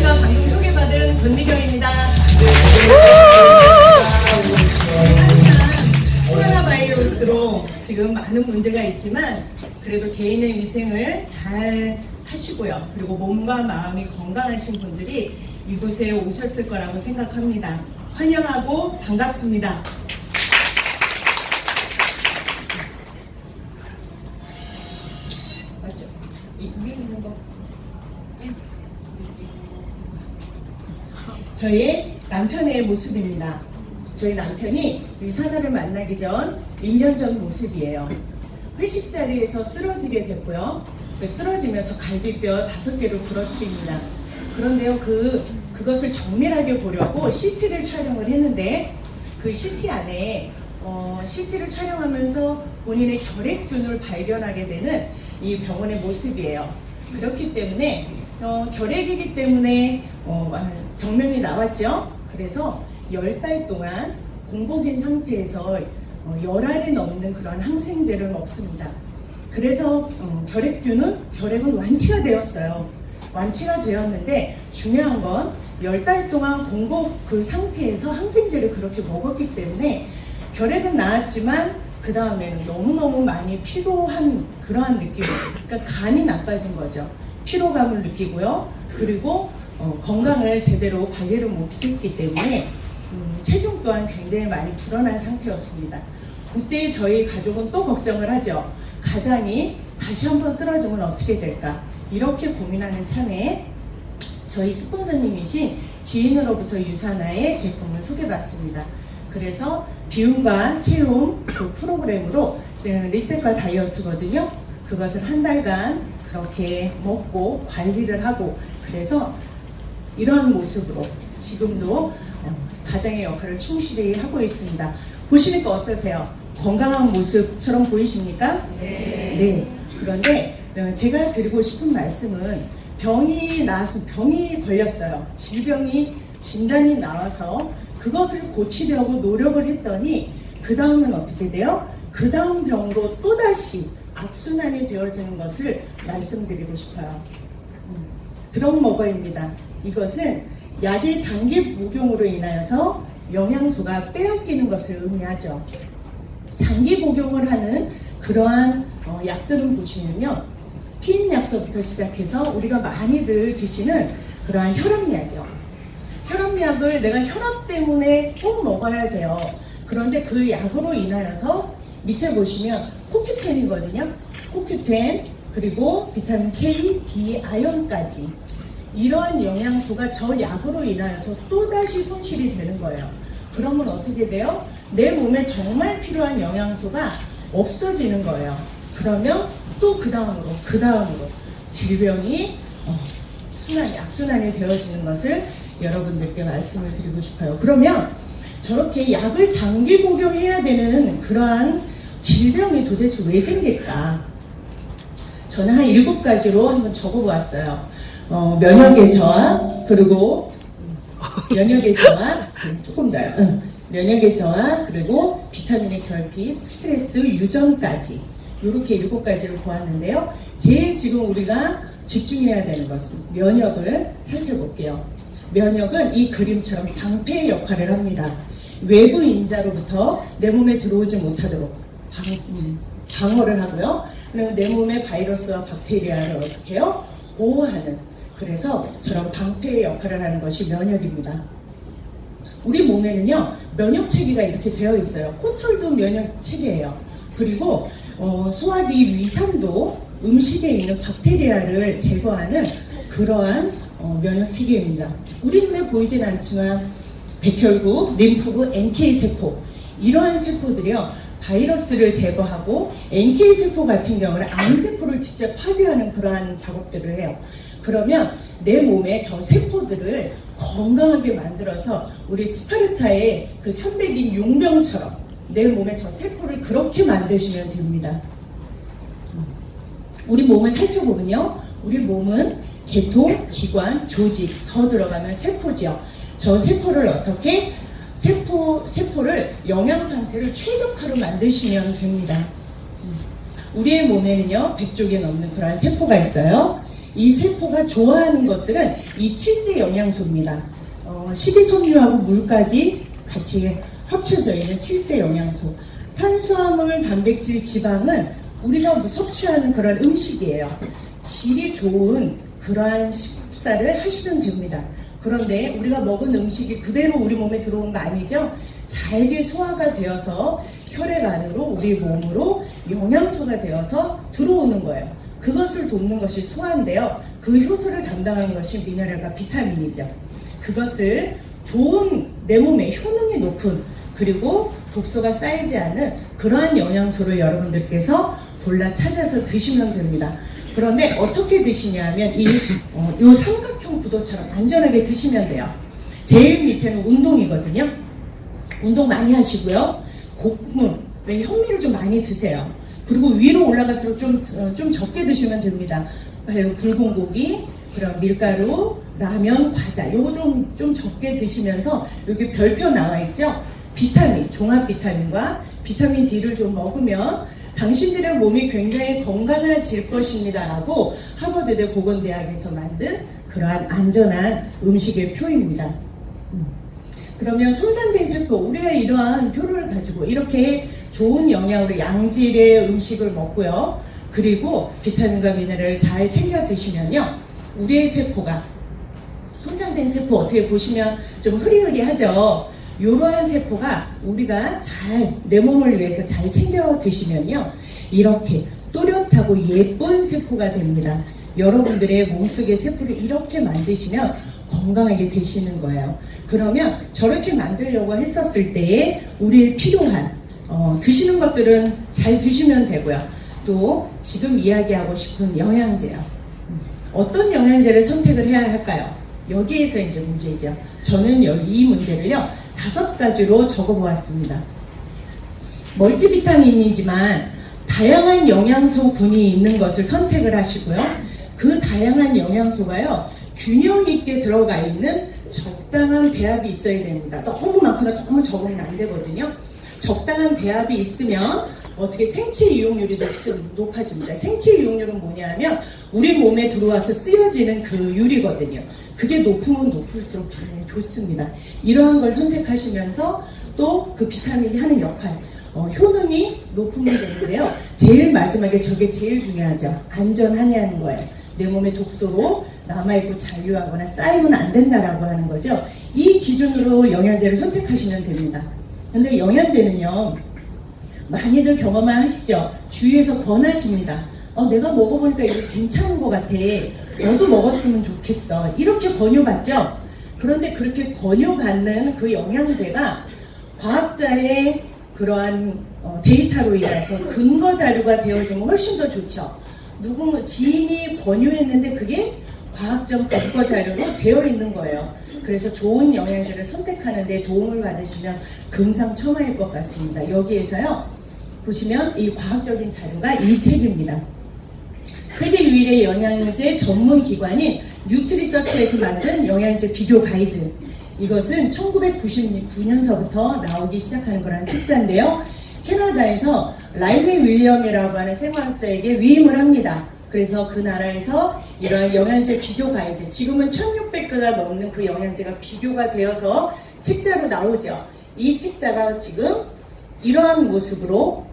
제가 방금 소개받은 권미경입니다. 한참 코로나 바이러스로 지금 많은 문제가 있지만 그래도 개인의 위생을 잘 하시고요. 그리고 몸과 마음이 건강하신 분들이 이곳에 오셨을 거라고 생각합니다. 환영하고 반갑습니다. 맞죠? 위에 있는 거. 저희 남편의 모습입니다. 저희 남편이 유산화를 만나기 전 1년 전 모습이에요. 회식 자리에서 쓰러지게 됐고요. 쓰러지면서 갈비뼈 5개를 부러뜨립니다. 그런데요, 그것을 정밀하게 보려고 CT를 촬영을 했는데 그 CT 안에 CT를 촬영하면서 본인의 결핵균을 발견하게 되는 이 병원의 모습이에요. 그렇기 때문에 결핵이기 때문에 병명이 나왔죠. 그래서 10달 동안 공복인 상태에서 열알이 넘는 그런 항생제를 먹습니다. 그래서 결핵은 완치가 되었어요. 완치가 되었는데 중요한 건 10달 동안 공복 그 상태에서 항생제를 그렇게 먹었기 때문에 결핵은 나았지만 그 다음에는 너무너무 많이 피로한 그러한 느낌, 그러니까 간이 나빠진 거죠. 피로감을 느끼고요. 그리고 건강을 제대로 관리를 못했기 때문에 체중 또한 굉장히 많이 불어난 상태였습니다. 그때 저희 가족은 또 걱정을 하죠. 가장이 다시 한번 쓰러지면 어떻게 될까? 이렇게 고민하는 참에 저희 스폰서님이신 지인으로부터 유산화의 제품을 소개받습니다. 그래서 비움과 체움 그 프로그램으로 리셋과 다이어트거든요. 그것을 한 달간 그렇게 먹고 관리를 하고, 그래서 이러한 모습으로 지금도 가장의 역할을 충실히 하고 있습니다. 보시니까 어떠세요? 건강한 모습처럼 보이십니까? 네. 그런데 제가 드리고 싶은 말씀은 병이 걸렸어요. 질병이 진단이 나와서 그것을 고치려고 노력을 했더니 그 다음은 어떻게 돼요? 그 다음 병으로 또다시 악순환이 되어지는 것을 말씀드리고 싶어요. 드럭 먹어입니다. 이것은 약의 장기 복용으로 인하여서 영양소가 빼앗기는 것을 의미하죠. 장기 복용을 하는 그러한 약들은 보시면요, 피임약서부터 시작해서 우리가 많이들 드시는 그러한 혈압약이요. 혈압약을 내가 혈압 때문에 꼭 먹어야 돼요. 그런데 그 약으로 인하여서 밑에 보시면 코큐텐이거든요. 코큐텐, 그리고 비타민 K, D, 아연까지 이러한 영양소가 저 약으로 인하여서 또다시 손실이 되는 거예요. 그러면 어떻게 돼요? 내 몸에 정말 필요한 영양소가 없어지는 거예요. 그러면 또 그 다음으로 질병이 악순환이 되어지는 것을 여러분들께 말씀을 드리고 싶어요. 그러면 저렇게 약을 장기 복용해야 되는 그러한 질병이 도대체 왜 생길까? 저는 한 7가지로 한번 적어보았어요. 면역의 저하, 그리고 면역의 저하, 조금 더요. 면역의 저하, 그리고 비타민의 결핍, 스트레스, 유전까지 이렇게 7가지를 보았는데요. 제일 지금 우리가 집중해야 되는 것은 면역을 살펴볼게요. 면역은 이 그림처럼 방패의 역할을 합니다. 외부 인자로부터 내 몸에 들어오지 못하도록 방어를 하고요. 그리고 내 몸의 바이러스와 박테리아를 어떻게 해요? 보호하는, 그래서 저런 방패의 역할을 하는 것이 면역입니다. 우리 몸에는요, 면역체계가 이렇게 되어 있어요. 코털도 면역체계예요. 그리고 소화기 위산도 음식에 있는 박테리아를 제거하는 그러한 면역체계입니다. 우리 눈에 보이진 않지만 백혈구, 림프구, NK세포 이러한 세포들이요, 바이러스를 제거하고 NK세포 같은 경우는 암세포를 직접 파괴하는 그러한 작업들을 해요. 그러면 내 몸에 저 세포들을 건강하게 만들어서 우리 스파르타의 그 300인 용병처럼 내 몸에 저 세포를 그렇게 만드시면 됩니다. 우리 몸을 살펴보면요, 우리 몸은 계통, 기관, 조직 더 들어가면 세포지요. 저 세포를 어떻게 세포를 영양 상태를 최적화로 만드시면 됩니다. 우리의 몸에는요 100쪽에 넘는 그러한 세포가 있어요. 이 세포가 좋아하는 것들은 이 7대 영양소입니다. 식이섬유하고 물까지 같이 합쳐져 있는 7대 영양소. 탄수화물, 단백질, 지방은 우리가 섭취하는 그런 음식이에요. 질이 좋은 그러한 식사를 하시면 됩니다. 그런데 우리가 먹은 음식이 그대로 우리 몸에 들어온 거 아니죠? 잘게 소화가 되어서 혈액 안으로 우리 몸으로 영양소가 되어서 들어오는 거예요. 그것을 돕는 것이 소화인데요. 그 효소를 담당하는 것이 미네랄과 비타민이죠. 그것을 좋은 내 몸에 효능이 높은 그리고 독소가 쌓이지 않는 그러한 영양소를 여러분들께서 골라 찾아서 드시면 됩니다. 그런데 어떻게 드시냐면 요 삼각형 구도처럼 안전하게 드시면 돼요. 제일 밑에는 운동이거든요. 운동 많이 하시고요. 곡물, 현미를 좀 많이 드세요. 그리고 위로 올라갈수록 좀 적게 드시면 됩니다. 붉은 고기, 그럼 밀가루, 라면, 과자 요거 좀 적게 드시면서 여기 별표 나와 있죠? 비타민, 종합 비타민과 비타민 D를 좀 먹으면 당신들의 몸이 굉장히 건강해질 것입니다 라고 하버드대 보건대학에서 만든 그러한 안전한 음식의 표입니다. 그러면 손상된 세포, 우리가 이러한 표를 가지고 이렇게 좋은 영양으로 양질의 음식을 먹고요. 그리고 비타민과 미네랄을 잘 챙겨 드시면요. 우리의 세포가 손상된 세포 어떻게 보시면 좀 흐리흐리하죠. 이러한 세포가 우리가 잘 내 몸을 위해서 잘 챙겨 드시면요. 이렇게 또렷하고 예쁜 세포가 됩니다. 여러분들의 몸속의 세포를 이렇게 만드시면 건강하게 되시는 거예요. 그러면 저렇게 만들려고 했었을 때에 우리의 필요한 드시는 것들은 잘 드시면 되고요. 또 지금 이야기하고 싶은 영양제요. 어떤 영양제를 선택을 해야 할까요? 여기에서 이제 문제죠. 저는 이 문제를요 5가지로 적어보았습니다. 멀티비타민이지만 다양한 영양소군이 있는 것을 선택을 하시고요. 그 다양한 영양소가요 균형 있게 들어가 있는 적당한 배합이 있어야 됩니다. 너무 많거나 너무 적으면 안 되거든요. 적당한 배합이 있으면 어떻게 생체 이용률이 높아집니다. 생체 이용률은 뭐냐면 우리 몸에 들어와서 쓰여지는 그 율이거든요. 그게 높으면 높을수록 굉장히 좋습니다. 이러한 걸 선택하시면서 또 그 비타민이 하는 역할, 효능이 높으면 되는데요. 제일 마지막에 저게 제일 중요하죠. 안전하냐는 거예요. 내 몸에 독소로 남아있고 잔류하거나 쌓이면 안 된다라고 하는 거죠. 이 기준으로 영양제를 선택하시면 됩니다. 근데 영양제는요, 많이들 경험을 하시죠? 주위에서 권하십니다. 내가 먹어보니까 이거 괜찮은 것 같아. 너도 먹었으면 좋겠어. 이렇게 권유받죠? 그런데 그렇게 권유받는 그 영양제가 과학자의 그러한 데이터로 인해서 근거 자료가 되어지면 훨씬 더 좋죠. 지인이 권유했는데 그게 과학적 근거 자료로 되어 있는 거예요. 그래서 좋은 영양제를 선택하는 데 도움을 받으시면 금상첨화일 것 같습니다. 여기에서요 보시면 이 과학적인 자료가 이 책입니다. 세계 유일의 영양제 전문 기관인 뉴트리서치에서 만든 영양제 비교 가이드. 이것은 1999년서부터 나오기 시작하는 거라는 책자인데요. 캐나다에서 라이메 윌리엄이라고 하는 생화학자에게 위임을 합니다. 그래서 그 나라에서 이러한 영양제 비교 가이드, 지금은 1600개가 넘는 그 영양제가 비교가 되어서 책자로 나오죠. 이 책자가 지금 이러한 모습으로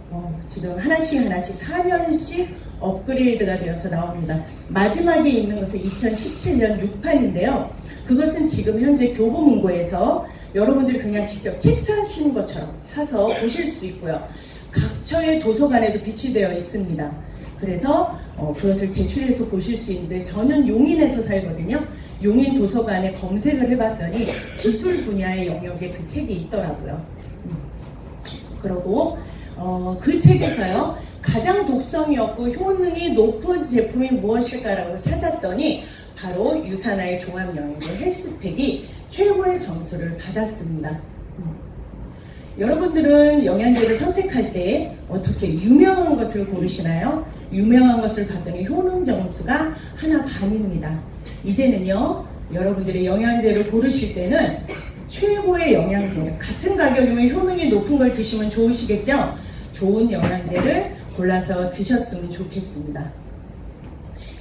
지금 하나씩 4년씩 업그레이드가 되어서 나옵니다. 마지막에 있는 것은 2017년 6판인데요. 그것은 지금 현재 교보문고에서 여러분들이 그냥 직접 책 사시는 것처럼 사서 보실 수 있고요. 각처의 도서관에도 비치되어 있습니다. 그래서 그것을 대출해서 보실 수 있는데, 저는 용인에서 살거든요. 용인 도서관에 검색을 해봤더니 기술 분야의 영역에 그 책이 있더라고요. 그리고 그 책에서요 가장 독성이 없고 효능이 높은 제품이 무엇일까라고 찾았더니 바로 유산화의 종합영양제 헬스팩이 최고의 점수를 받았습니다. 여러분들은 영양제를 선택할 때 어떻게 유명한 것을 고르시나요? 유명한 것을 봤더니 효능 점수가 1반입니다. 이제는요 여러분들이 영양제를 고르실 때는 최고의 영양제, 같은 가격이면 효능이 높은 걸 드시면 좋으시겠죠? 좋은 영양제를 골라서 드셨으면 좋겠습니다.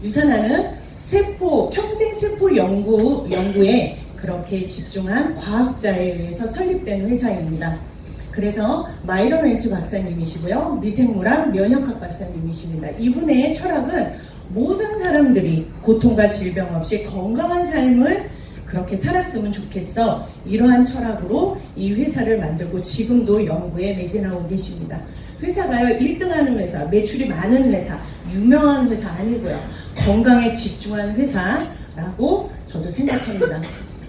유산화는 평생세포 연구에 그렇게 집중한 과학자에 의해서 설립된 회사입니다. 그래서 마이런 렌츠 박사님이시고요. 미생물학 면역학 박사님이십니다. 이분의 철학은 모든 사람들이 고통과 질병 없이 건강한 삶을 그렇게 살았으면 좋겠어. 이러한 철학으로 이 회사를 만들고 지금도 연구에 매진하고 계십니다. 회사가요, 1등하는 회사, 매출이 많은 회사, 유명한 회사 아니고요. 건강에 집중한 회사라고 저도 생각합니다.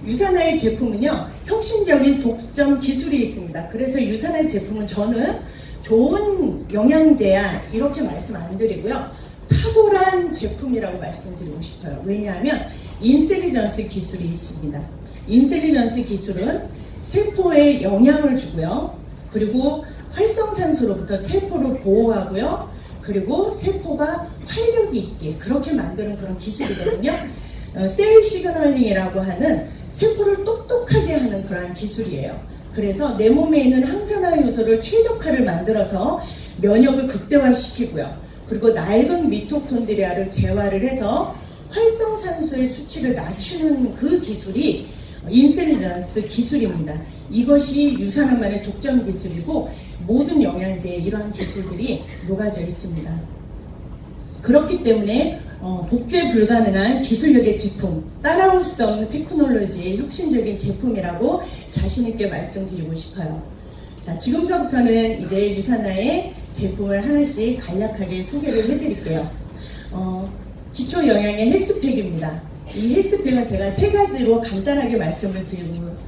유산화의 제품은요, 혁신적인 독점 기술이 있습니다. 그래서 유산화의 제품은 저는 좋은 영양제야 이렇게 말씀 안 드리고요. 탁월한 제품이라고 말씀드리고 싶어요. 왜냐하면 인셀리전스 기술이 있습니다. 인셀리전스 기술은 세포에 영향을 주고요. 그리고 활성산소로부터 세포를 보호하고요. 그리고 세포가 활력이 있게 그렇게 만드는 그런 기술이거든요. 셀 시그널링이라고 하는 세포를 똑똑하게 하는 그러한 기술이에요. 그래서 내 몸에 있는 항산화 요소를 최적화를 만들어서 면역을 극대화시키고요. 그리고 낡은 미토콘드리아를 재활을 해서 활성산소의 수치를 낮추는 그 기술이 인셀리전스 기술입니다. 이것이 유산화만의 독점 기술이고 모든 영양제에 이러한 기술들이 녹아져 있습니다. 그렇기 때문에 복제 불가능한 기술력의 제품, 따라올 수 없는 테크놀로지의 혁신적인 제품이라고 자신있게 말씀드리고 싶어요. 자, 지금서부터는 이제 유산화의 제품을 하나씩 간략하게 소개를 해드릴게요. 기초 영양의 헬스팩입니다. 이 헬스팩은 제가 세 가지로 간단하게 말씀을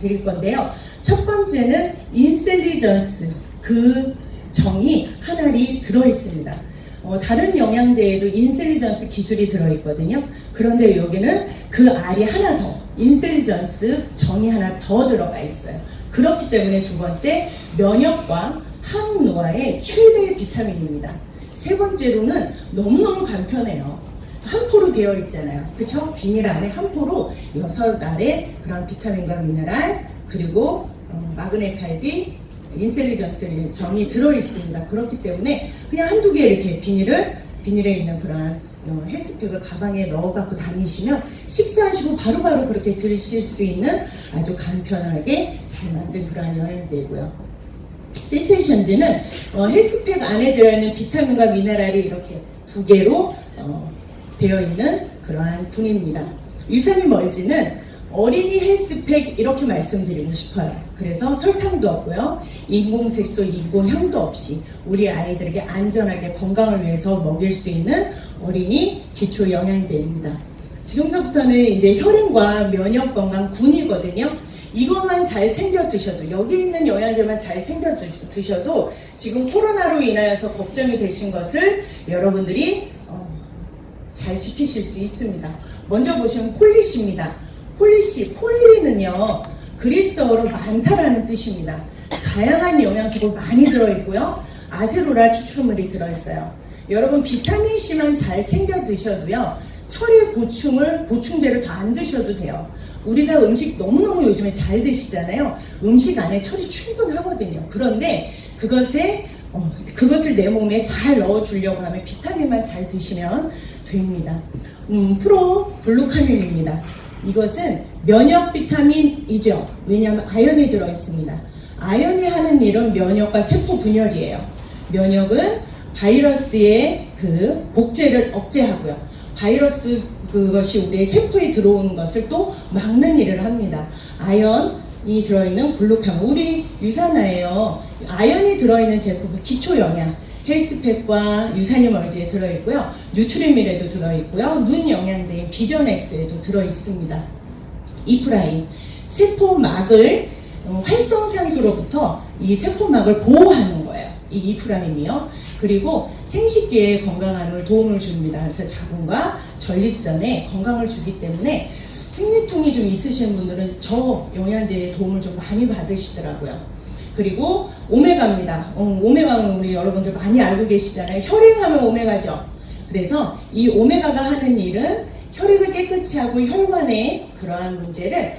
드릴 건데요. 첫 번째는 인셀리전스, 그 정이 한 알이 들어있습니다. 다른 영양제에도 인셀리전스 기술이 들어있거든요. 그런데 여기는 그 알이 하나 더, 인셀리전스 정이 하나 더 들어가 있어요. 그렇기 때문에 두 번째, 면역과 항노화의 최대의 비타민입니다. 세 번째로는 너무너무 간편해요. 한 포로 되어 있잖아요. 그쵸? 비닐 안에 한 포로 6알의 그런 비타민과 미네랄, 그리고 마그네칼디, 인셀리전스 정이 들어있습니다. 그렇기 때문에 그냥 한두 개 이렇게 비닐에 있는 그런 헬스팩을 가방에 넣어 갖고 다니시면 식사하시고 바로바로 그렇게 드실 수 있는 아주 간편하게 잘 만든 그런 영양제이고요. 센세이션즈는 헬스팩 안에 들어있는 비타민과 미네랄이 이렇게 두 개로 되어 있는 그러한 군입니다. 유산이 멀지는 어린이 헬스팩 이렇게 말씀드리고 싶어요. 그래서 설탕도 없고요. 인공색소, 인공향도 없이 우리 아이들에게 안전하게 건강을 위해서 먹일 수 있는 어린이 기초 영양제입니다. 지금서부터는 이제 혈행과 면역 건강 군이거든요. 이것만 잘 챙겨 드셔도, 여기 있는 영양제만 잘 챙겨 드셔도 지금 코로나로 인하여서 걱정이 되신 것을 여러분들이 잘 지키실 수 있습니다. 먼저 보시면 폴리시입니다. 폴리는요, 그리스어로 많다라는 뜻입니다. 다양한 영양소가 많이 들어있고요. 아세로라 추출물이 들어있어요. 여러분 비타민C만 잘 챙겨 드셔도요, 철의 보충제를 더 안 드셔도 돼요. 우리가 음식 너무너무 요즘에 잘 드시잖아요. 음식 안에 철이 충분하거든요. 그런데 그것을 내 몸에 잘 넣어주려고 하면 비타민만 잘 드시면 됩니다. 프로블루카민입니다. 이것은 면역 비타민이죠. 왜냐하면 아연이 들어있습니다. 아연이 하는 일은 면역과 세포 분열이에요. 면역은 바이러스의 그 복제를 억제하고요. 바이러스 그것이 우리의 세포에 들어오는 것을 또 막는 일을 합니다. 아연이 들어있는 글루카민, 우리 유산화예요. 아연이 들어있는 제품은 기초 영양, 헬스팩과 유산이 멀지에 들어있고요. 뉴트리밀에도 들어있고요. 눈 영양제인 비전엑스에도 들어있습니다. 이프라임, 세포막을 활성산소로부터 이 세포막을 보호하는 거예요. 이 이프라임이요. 그리고 생식기의 건강함을 도움을 줍니다. 그래서 자궁과 전립선에 건강을 주기 때문에 생리통이 좀 있으신 분들은 저 영양제의 도움을 좀 많이 받으시더라고요. 그리고 오메가입니다. 오메가는 우리 여러분들 많이 알고 계시잖아요. 혈행하면 오메가죠. 그래서 이 오메가가 하는 일은 혈액을 깨끗이 하고 혈관의 그러한 문제를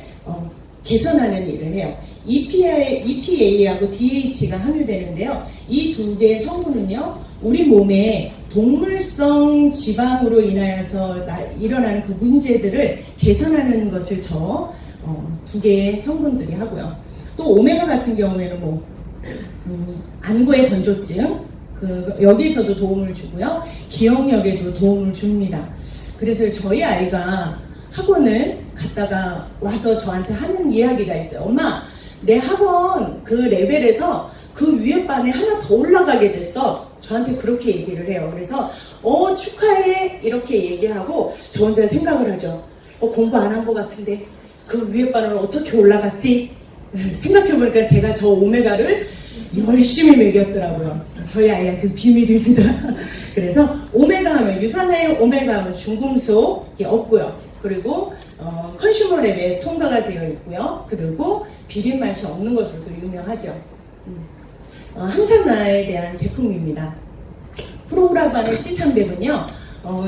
개선하는 일을 해요. EPA하고 DH가 함유되는데요. 이 두 개의 성분은요, 우리 몸에 동물성 지방으로 인하여서 일어나는 그 문제들을 개선하는 것을 두 개의 성분들이 하고요. 또 오메가 같은 경우에는 안구의 건조증, 여기서도 도움을 주고요. 기억력에도 도움을 줍니다. 그래서 저희 아이가 학원을 갔다가 와서 저한테 하는 이야기가 있어요. 엄마, 내 학원 그 레벨에서 그 위에 반에 하나 더 올라가게 됐어. 저한테 그렇게 얘기를 해요. 그래서 축하해 이렇게 얘기하고 저 혼자 생각을 하죠. 공부 안 한 것 같은데 그 위에 반은 어떻게 올라갔지? 생각해보니까 제가 저 오메가를 열심히 먹였더라고요. 저희 아이한테 비밀입니다. 그래서 오메가 하면 유산의 오메가 하면 중금속이 없고요. 그리고 컨슈머랩에 통과가 되어 있고요. 그리고 비린 맛이 없는 것으로도 유명하죠. 항산화에 대한 제품입니다. 프로그라바는 C300은요,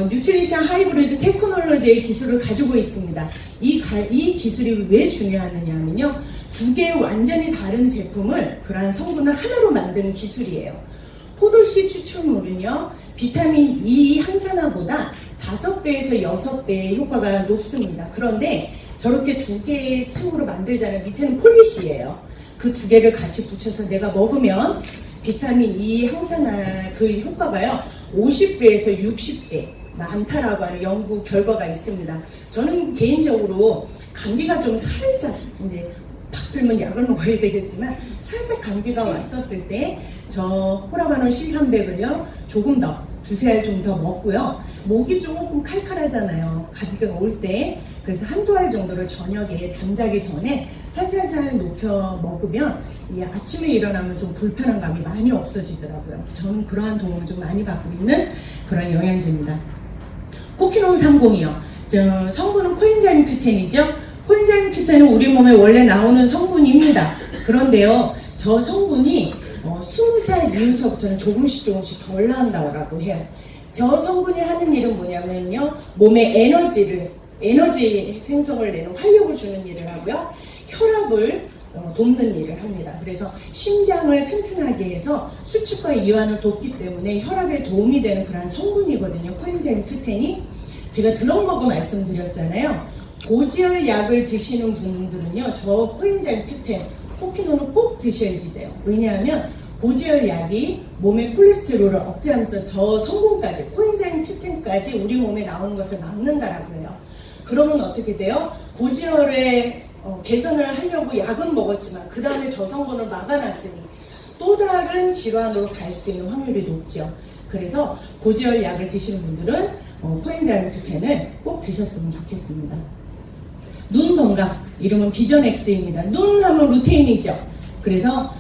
뉴트리션 하이브리드 테크놀로지의 기술을 가지고 있습니다. 이 기술이 왜 중요하느냐면요, 두 개의 완전히 다른 제품을 그러한 성분을 하나로 만드는 기술이에요. 포도씨 추출물은요, 비타민 E 항산화보다 5배에서 6배의 효과가 높습니다. 그런데 저렇게 두 개의 층으로 만들자면 밑에는 폴리시예요. 그 두 개를 같이 붙여서 내가 먹으면 비타민 E 항산화 그 효과가요 50배에서 60배 많다라고 하는 연구 결과가 있습니다. 저는 개인적으로 감기가 좀 살짝 이제 탁 들면 약을 먹어야 되겠지만 살짝 감기가 왔었을 때 저 호라바논 C300을요 조금 더 두세 알 좀 더 먹고요. 목이 조금 칼칼하잖아요. 감기가 올 때. 그래서 한두 알 정도를 저녁에 잠자기 전에 살살살 녹여 먹으면 이 아침에 일어나면 좀 불편한 감이 많이 없어지더라고요. 저는 그러한 도움을 좀 많이 받고 있는 그런 영양제입니다. 포키논 30이요. 성분은 코엔자임 Q10이죠. 코엔자임 Q10은 우리 몸에 원래 나오는 성분입니다. 그런데요, 저 성분이 20살 이후서부터는 조금씩 덜 나온다고 해요. 저 성분이 하는 일은 뭐냐면요, 몸에 에너지 생성을 내는 활력을 주는 일을 하고요, 혈압을 돕는 일을 합니다. 그래서 심장을 튼튼하게 해서 수축과 이완을 돕기 때문에 혈압에 도움이 되는 그런 성분이거든요. 코엔자임 Q10이. 제가 드럭머그 말씀드렸잖아요. 고지혈 약을 드시는 분들은요, 저 코엔자임 Q10, 포키논을 꼭 드셔야지 돼요. 왜냐하면 고지혈 약이 몸의 콜레스테롤을 억제하면서 저 성분까지, 코엔자임 Q10까지 우리 몸에 나오는 것을 막는다라고 해요. 그러면 어떻게 돼요? 고지혈의 개선을 하려고 약은 먹었지만 그 다음에 저 성분을 막아놨으니 또 다른 질환으로 갈 수 있는 확률이 높죠. 그래서 고지혈 약을 드시는 분들은 코엔자임 Q10을 꼭 드셨으면 좋겠습니다. 눈 건강, 이름은 비전엑스입니다. 눈 하면 루테인이죠. 그래서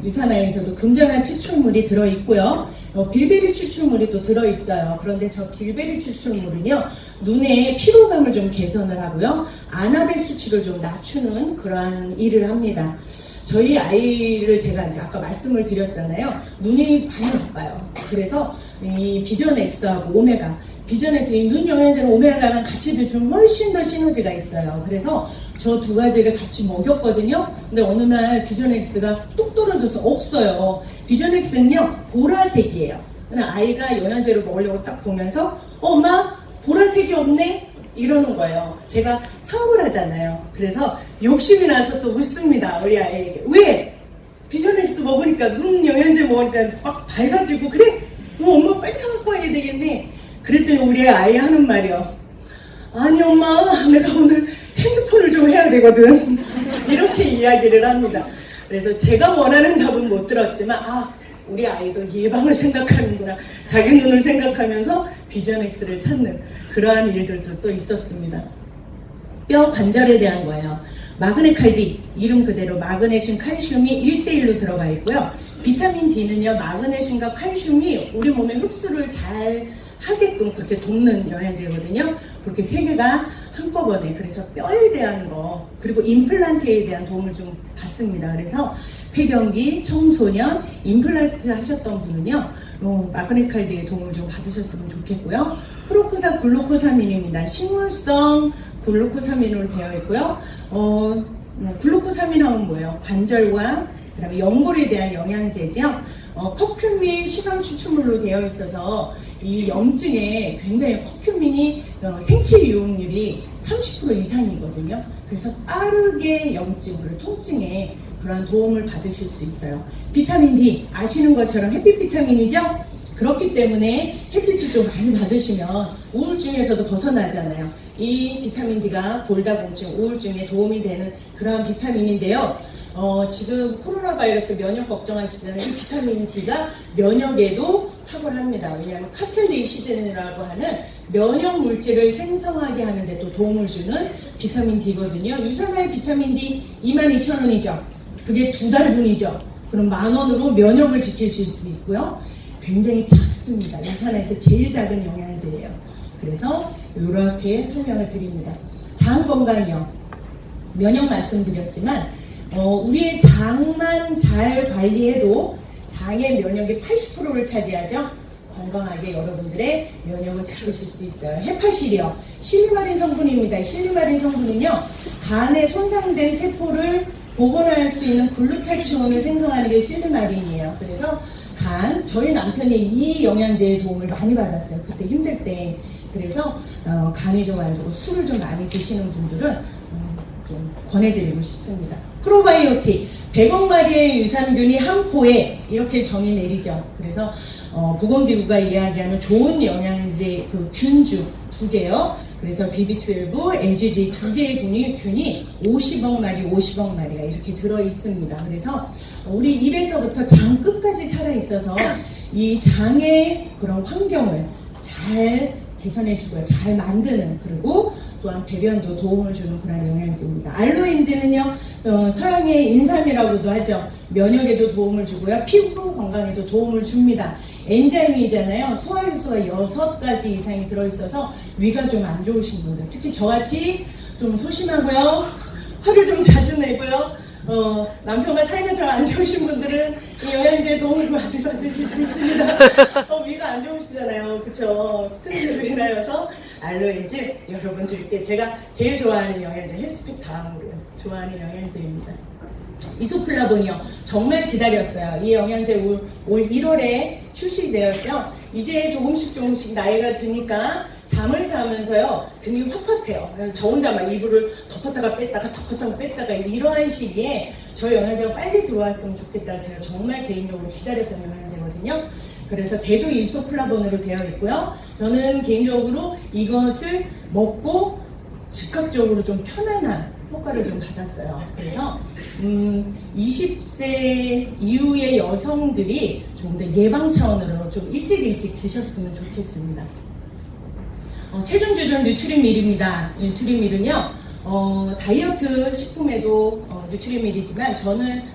유산화에서도 금전한 추출물이 들어있고요. 빌베리 추출물이 또 들어있어요. 그런데 저 빌베리 추출물은요, 눈의 피로감을 좀 개선을 하고요, 아나벨 수치를 좀 낮추는 그러한 일을 합니다. 저희 아이를 제가 이제 아까 말씀을 드렸잖아요. 눈이 많이 나빠요. 그래서 이 비전엑스하고 오메가, 비전엑스, 이 눈 영양제는 오메가랑 같이 드시면 훨씬 더 시너지가 있어요. 그래서 저 두 가지를 같이 먹였거든요. 근데 어느 날 비전엑스가 뚝 떨어져서 없어요. 비전엑스는요, 보라색이에요. 근데 아이가 영양제를 먹으려고 딱 보면서 엄마, 보라색이 없네? 이러는 거예요. 제가 사업을 하잖아요. 그래서 욕심이 나서 또 묻습니다, 우리 아이에게. 왜? 비전엑스 먹으니까, 눈 영양제 먹으니까 막 밝아지고, 그래? 엄마 빨리 사갖고 와야 되겠네. 그랬더니 우리 아이 하는 말이요. 아니 엄마, 내가 오늘 핸드폰을 좀 해야 되거든. 이렇게 이야기를 합니다. 그래서 제가 원하는 답은 못 들었지만 우리 아이도 예방을 생각하는구나. 자기 눈을 생각하면서 비전엑스를 찾는 그러한 일들도 또 있었습니다. 뼈 관절에 대한 거예요. 마그네칼디, 이름 그대로 마그네슘, 칼슘이 1대1로 들어가 있고요. 비타민 D는요, 마그네슘과 칼슘이 우리 몸에 흡수를 잘 하게끔 그렇게 돕는 영양제거든요. 그렇게 세 개가 한꺼번에, 그래서 뼈에 대한 거, 그리고 임플란트에 대한 도움을 좀 받습니다. 그래서 폐경기, 청소년, 임플란트 하셨던 분은요, 마그네칼디의 도움을 좀 받으셨으면 좋겠고요. 프로코사 글루코사민입니다. 식물성 글루코사민으로 되어 있고요. 글루코사민하고는 뭐예요? 관절과 그다음에 연골에 대한 영양제죠. 커큐민 시방 추출물로 되어 있어서 이 염증에 굉장히 커큐민이 생체 유혹률이 30% 이상이거든요. 그래서 빠르게 염증, 그리고 통증에 그러한 도움을 받으실 수 있어요. 비타민 D 아시는 것처럼 햇빛 비타민이죠. 그렇기 때문에 햇빛을 좀 많이 받으시면 우울증에서도 벗어나잖아요. 이 비타민 D가 골다공증, 우울증에 도움이 되는 그러한 비타민인데요. 지금 코로나 바이러스 면역 걱정하시잖아요. 이 비타민 D가 면역에도 탁월합니다. 왜냐하면 카텔레이시딘이라고 하는 면역 물질을 생성하게 하는 데 또 도움을 주는 비타민 D거든요. 유산화의 비타민 D 22,000원이죠. 그게 2달분이죠. 그럼 10,000원으로 면역을 지킬 수 있고요. 굉장히 작습니다. 유산화에서 제일 작은 영양제예요. 그래서 이렇게 설명을 드립니다. 장 건강이요. 면역 말씀드렸지만 우리의 장만 잘 관리해도 장의 면역의 80%를 차지하죠. 건강하게 여러분들의 면역을 지키실 수 있어요. 헤파실이요. 실리마린 성분입니다. 실리마린 성분은요. 간에 손상된 세포를 복원할 수 있는 글루타치온을 생성하는 게 실리마린이에요. 그래서 저희 남편이 이 영양제의 도움을 많이 받았어요. 그때 힘들 때. 그래서 간이 좀 안 좋고 술을 좀 많이 드시는 분들은 좀 권해드리고 싶습니다. 프로바이오틱 100억 마리의 유산균이 한 포에 이렇게 정의 내리죠. 그래서 보건기구가 이야기하는 좋은 영양제 그 균주 2개요. 그래서 BB12, MGG 2개의 균이 50억 마리, 50억 마리가 이렇게 들어 있습니다. 그래서 우리 입에서부터 장 끝까지 살아 있어서 이 장의 그런 환경을 잘 개선해주고요. 잘 만드는, 그리고 또한 배변도 도움을 주는 그런 영양제입니다. 알로엔진은요, 서양의 인삼이라고도 하죠. 면역에도 도움을 주고요. 피부 건강에도 도움을 줍니다. 엔자임이잖아요. 소화효소가 6가지 이상이 들어있어서 위가 좀 안 좋으신 분들, 특히 저같이 좀 소심하고요. 화를 좀 자주 내고요. 남편과 사이가 잘 안 좋으신 분들은 이 영양제의 도움을 많이 받으실 수 있습니다. 위가 안 좋으시잖아요. 그쵸? 스트레스로 인하여서 알로엔진 여러분들께 제가 제일 좋아하는 영양제 헬스팩 다음으로요. 좋아하는 영양제입니다. 이소플라본이요. 정말 기다렸어요. 이 영양제 올 1월에 출시되었죠. 이제 조금씩 나이가 드니까 잠을 자면서요 등이 헛헛해요. 그래서 저 혼자 막 이불을 덮었다가 뺐다가 이러한 시기에 저 영양제가 빨리 들어왔으면 좋겠다. 제가 정말 개인적으로 기다렸던 영양제거든요. 그래서 대두 이소플라본으로 되어 있고요. 저는 개인적으로 이것을 먹고 즉각적으로 좀 편안한 효과를 좀 받았어요. 그래서 20세 이후의 여성들이 좀 더 예방 차원으로 좀 일찍 드셨으면 좋겠습니다. 체중 조절 뉴트리밀입니다. 뉴트리밀은요, 다이어트 식품에도 뉴트리밀이지만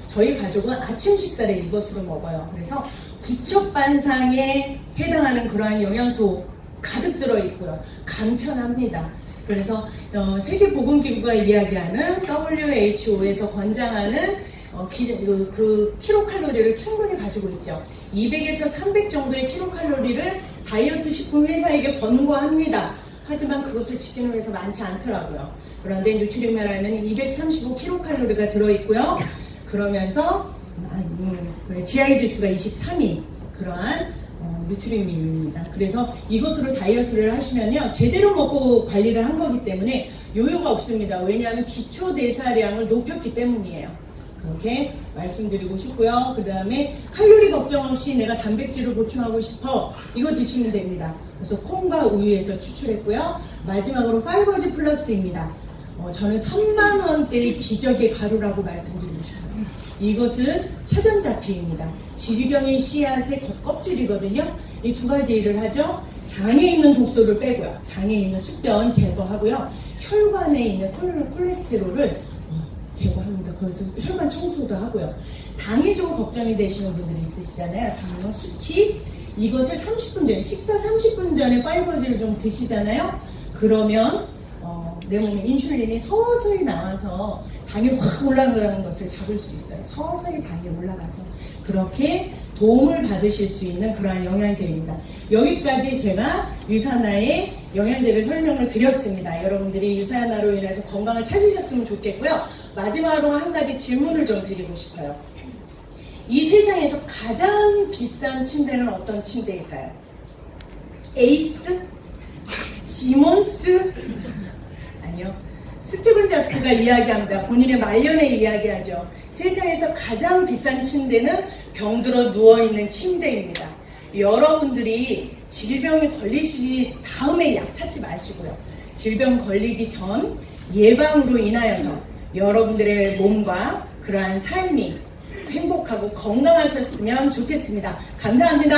저희 가족은 아침 식사를 이것으로 먹어요. 그래서 구척반상에 해당하는 그러한 영양소 가득 들어있고요. 간편합니다. 그래서 세계보건기구가 이야기하는 WHO에서 권장하는 그 킬로칼로리를 충분히 가지고 있죠. 200에서 300 정도의 킬로칼로리를 다이어트 식품 회사에게 권고합니다. 하지만 그것을 지키는 회사 많지 않더라고요. 그런데 뉴트리밀에는 235 킬로칼로리가 들어있고요. 그러면서 지향의 지수가 23인 그러한 뉴트리밀입니다. 그래서 이것으로 다이어트를 하시면요, 제대로 먹고 관리를 한 거기 때문에 요요가 없습니다. 왜냐하면 기초 대사량을 높였기 때문이에요. 그렇게 말씀드리고 싶고요. 그 다음에 칼로리 걱정 없이 내가 단백질을 보충하고 싶어, 이거 드시면 됩니다. 그래서 콩과 우유에서 추출했고요. 마지막으로 파이버즈 플러스입니다. 저는 3만 원대의 기적의 가루라고 말씀드리고 싶어요. 이것은 차전자피입니다. 질병의 씨앗의 겉껍질이거든요. 이 2가지 일을 하죠. 장에 있는 독소를 빼고요. 장에 있는 숙변 제거하고요. 혈관에 있는 콜레스테롤을 제거합니다. 그래서 혈관 청소도 하고요. 당이 좀 걱정이 되시는 분들이 있으시잖아요. 당뇨, 수치. 이것을 30분 전에, 식사 30분 전에 파이버즈를 좀 드시잖아요. 그러면 내 몸에 인슐린이 서서히 나와서 당이 확 올라가는 것을 잡을 수 있어요. 서서히 당이 올라가서 그렇게 도움을 받으실 수 있는 그러한 영양제입니다. 여기까지 제가 유산화의 영양제를 설명을 드렸습니다. 여러분들이 유산화로 인해서 건강을 찾으셨으면 좋겠고요. 마지막으로 한 가지 질문을 좀 드리고 싶어요. 이 세상에서 가장 비싼 침대는 어떤 침대일까요? 에이스? 시몬스? 아니요. 스티븐 잡스가 이야기합니다. 본인의 말년에 이야기하죠. 세상에서 가장 비싼 침대는 병들어 누워있는 침대입니다. 여러분들이 질병에 걸리시기 다음에 약 찾지 마시고요. 질병 걸리기 전 예방으로 인하여서 여러분들의 몸과 그러한 삶이 행복하고 건강하셨으면 좋겠습니다. 감사합니다.